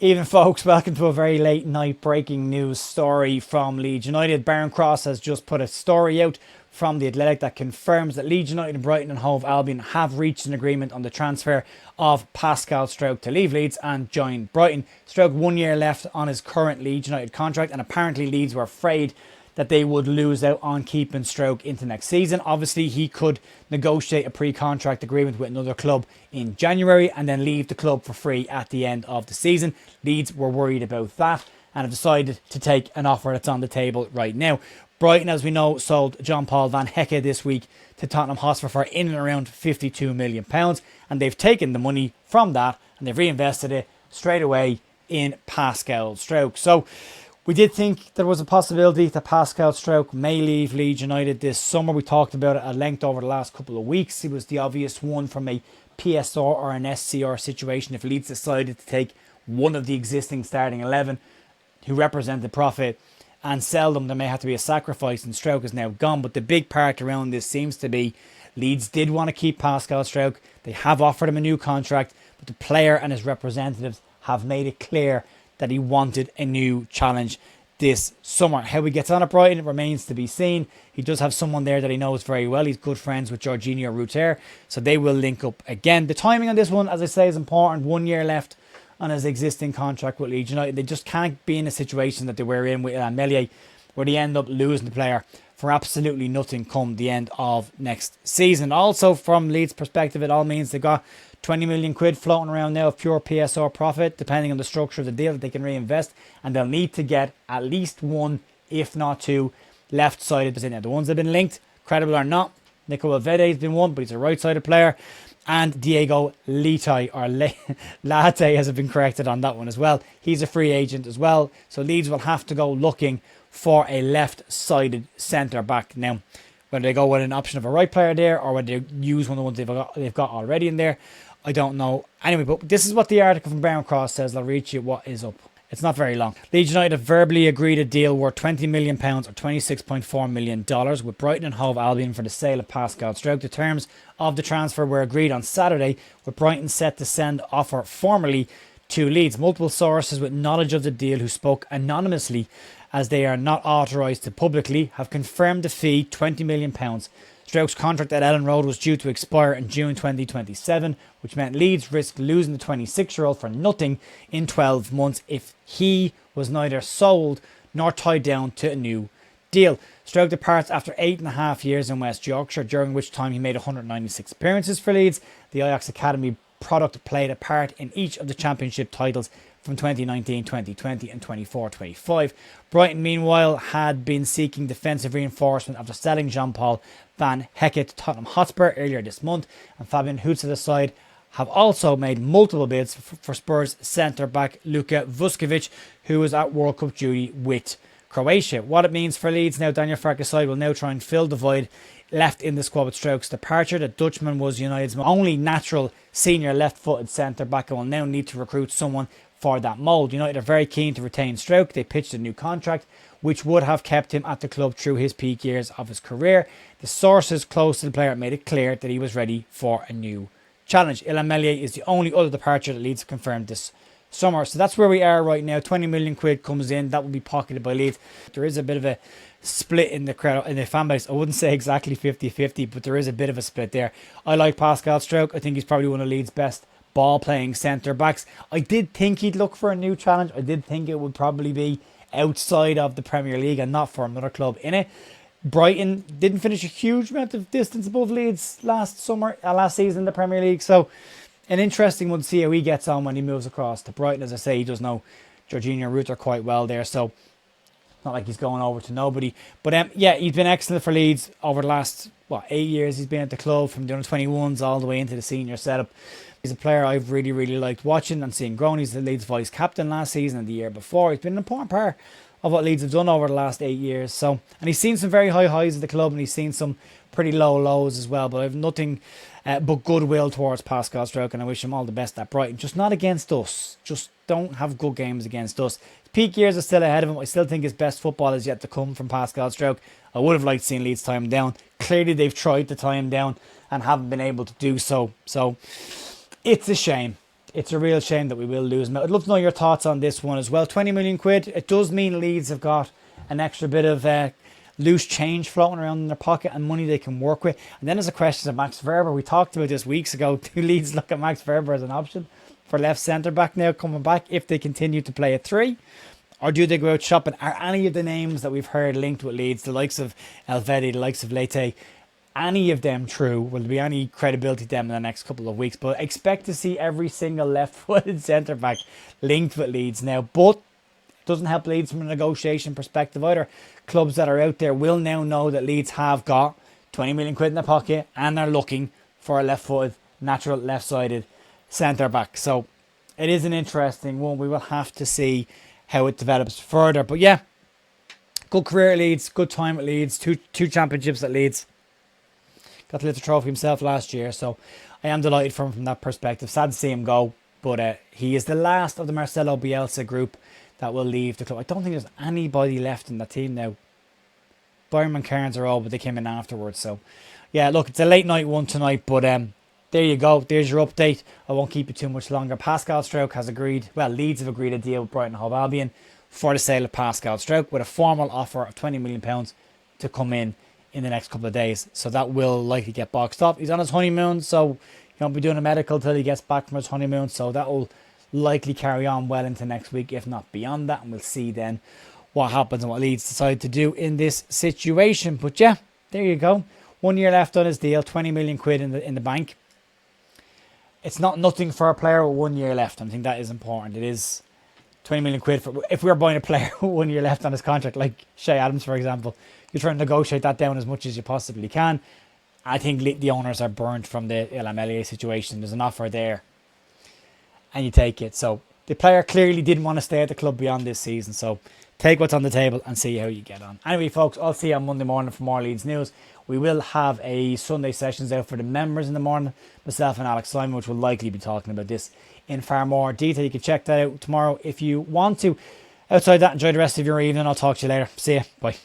Evening, folks. Welcome to a very late night breaking news story from Leeds United. Baron Cross has just put a story out from The Athletic that confirms that Leeds United and Brighton and Hove Albion have reached an agreement on the transfer of Pascal Struijk to leave Leeds and join Brighton. Struijk 1 year left on his current Leeds United contract, and apparently Leeds were afraid that they would lose out on keeping Struijk into next season. Obviously, he could negotiate a pre-contract agreement with another club in January and then leave the club for free at the end of the season. Leeds were worried about that and have decided to take an offer that's on the table right now. Brighton, as we know, sold Jean-Paul Van Hecke this week to Tottenham Hotspur for in and around £52 million. And they've taken the money from that and they've reinvested it straight away in Pascal Struijk. So we did think there was a possibility that Pascal Struijk may leave Leeds United this summer. We talked about it at length over the last couple of weeks. He was the obvious one from a PSR or an SCR situation if Leeds decided to take one of the existing starting 11 who represented profit and sell them. There may have to be a sacrifice, and Struijk is now gone. But the big part around this seems to be Leeds did want to keep Pascal Struijk. They have offered him a new contract, but the player and his representatives have made it clear that he wanted a new challenge this summer. How he gets on at Brighton, it remains to be seen. He does have someone there that he knows very well. He's good friends with Jorginho Rutter, so they will link up again. The timing on this one, as I say, is important. 1 year left on his existing contract with Leeds United. They just can't be in a situation that they were in with Melier, where they end up losing the player for absolutely nothing come the end of next season. Also, from Leeds' perspective, it all means they got 20 million quid floating around now of pure PSR profit, depending on the structure of the deal that they can reinvest. And they'll need to get at least one, if not two, left-sided. Now, the ones that have been linked, credible or not, Nico Valverde has been one, but he's a right-sided player. And Diego Latte, or Latte, has been corrected on that one as well. He's a free agent as well. So Leeds will have to go looking for a left-sided centre-back. Now, whether they go with an option of a right player there or whether they use one of the ones they've got already in there, I don't know. Anyway, but this is what the article from Baron Cross says. I'll read you what is up. It's not very long. Leeds United have verbally agreed a deal worth £20 million or $26.4 million with Brighton and Hove Albion for the sale of Pascal Struijk. The terms of the transfer were agreed on Saturday, with Brighton set to send offer formally to Leeds. Multiple sources with knowledge of the deal who spoke anonymously, as they are not authorised to publicly, have confirmed the fee, £20 million. Struijk's contract at Ellen Road was due to expire in June 2027, which meant Leeds risked losing the 26-year-old for nothing in 12 months if he was neither sold nor tied down to a new deal. Struijk departs after 8.5 years in West Yorkshire, during which time he made 196 appearances for Leeds. The Ajax Academy product played a part in each of the championship titles from 2019, 2020 and 24-25. Brighton, meanwhile, had been seeking defensive reinforcement after selling Jean-Paul Van Hecke to Tottenham Hotspur earlier this month, and Fabian Hutz's side have also made multiple bids for Spurs centre-back Luka Vuskovic, who is at World Cup duty with Croatia. What it means for Leeds now, Daniel Farke's side will now try and fill the void left in the squad with Struijk's departure. The Dutchman was United's only natural senior left-footed centre-back and will now need to recruit someone for that mould. United are very keen to retain Struijk. They pitched a new contract, which would have kept him at the club through his peak years of his career. The sources close to the player made it clear that he was ready for a new challenge. Illan Meslier is the only other departure that Leeds have confirmed this summer. So that's where we are right now. 20 million quid comes in. That will be pocketed by Leeds. There is a bit of a split in the crowd, in the fan base. I wouldn't say exactly 50-50, but there is a bit of a split there. I like Pascal Struijk. I think he's probably one of Leeds' best ball-playing centre-backs. I did think he'd look for a new challenge. I did think it would probably be outside of the Premier League and not for another club in it. Brighton didn't finish a huge amount of distance above Leeds last season in the Premier League. So an interesting one to see how he gets on when he moves across to Brighton. As I say, he does know Jorginho Rutter quite well there. So not like he's going over to nobody. But yeah, he's been excellent for Leeds over the last 8 years. He's been at the club from the under-21s all the way into the senior setup. He's a player I've really liked watching and seeing grown. He's the Leeds vice captain last season and the year before. He's been an important part of what Leeds have done over the last 8 years. So, and he's seen some very high highs at the club and he's seen some pretty low lows as well. But I have nothing but goodwill towards Pascal Struijk, and I wish him all the best at Brighton. Just not against us. Just don't have good games against us. His peak years are still ahead of him. I still think his best football is yet to come from Pascal Struijk. I would have liked seeing Leeds tie him down. Clearly they've tried to tie him down and haven't been able to do so. So it's a shame. it's a real shame that we will lose him. I'd love to know your thoughts on this one as well. 20 million quid. It does mean Leeds have got an extra bit of loose change floating around in their pocket and money they can work with. And then there's a question of Max Verber. We talked about this weeks ago. Do Leeds look at Max Verber as an option for left centre back now coming back if they continue to play at 3? Or do they go out shopping? Are any of the names that we've heard linked with Leeds, the likes of Elvedi, the likes of Leite, any of them true? Will there be any credibility to them in the next couple of weeks? But expect to see every single left-footed centre-back linked with Leeds now. But it doesn't help Leeds from a negotiation perspective either. Clubs that are out there will now know that Leeds have got 20 million quid in their pocket and they're looking for a left-footed, natural left-sided centre-back. So it is an interesting one. We will have to see how it develops further. But yeah, good career at Leeds, good time at Leeds, two championships at Leeds. Got the little trophy himself last year, so I am delighted for him from that perspective. Sad to see him go, but he is the last of the Marcelo Bielsa group that will leave the club. I don't think there's anybody left in that team now. Byron and Cairns are all, but they came in afterwards. So yeah, look, it's a late night one tonight, but there you go. There's your update. I won't keep you too much longer. Pascal Struijk has agreed, well, Leeds have agreed a deal with Brighton Hove Albion for the sale of Pascal Struijk with a formal offer of £20 million to come in the next couple of days. So that will likely get boxed up. He's on his honeymoon, so he won't be doing a medical till he gets back from his honeymoon. So that will likely carry on well into next week, if not beyond that. And we'll see then what happens and what Leeds decide to do in this situation. But yeah, there you go. 1 year left on his deal, 20 million quid in the bank. It's not nothing for a player with 1 year left. I think that is important. It is 20 million quid for if we're buying a player with 1 year left on his contract, like Shay Adams, for example. You're trying to negotiate that down as much as you possibly can. I think the owners are burnt from the LMLA situation. There's an offer there, and you take it. So the player clearly didn't want to stay at the club beyond this season. So take what's on the table and see how you get on. Anyway, folks, I'll see you on Monday morning for more Leeds news. We will have a Sunday sessions out for the members in the morning. Myself and Alex Simon, which will likely be talking about this in far more detail. You can check that out tomorrow if you want to. Outside that, enjoy the rest of your evening. I'll talk to you later. See you. Bye.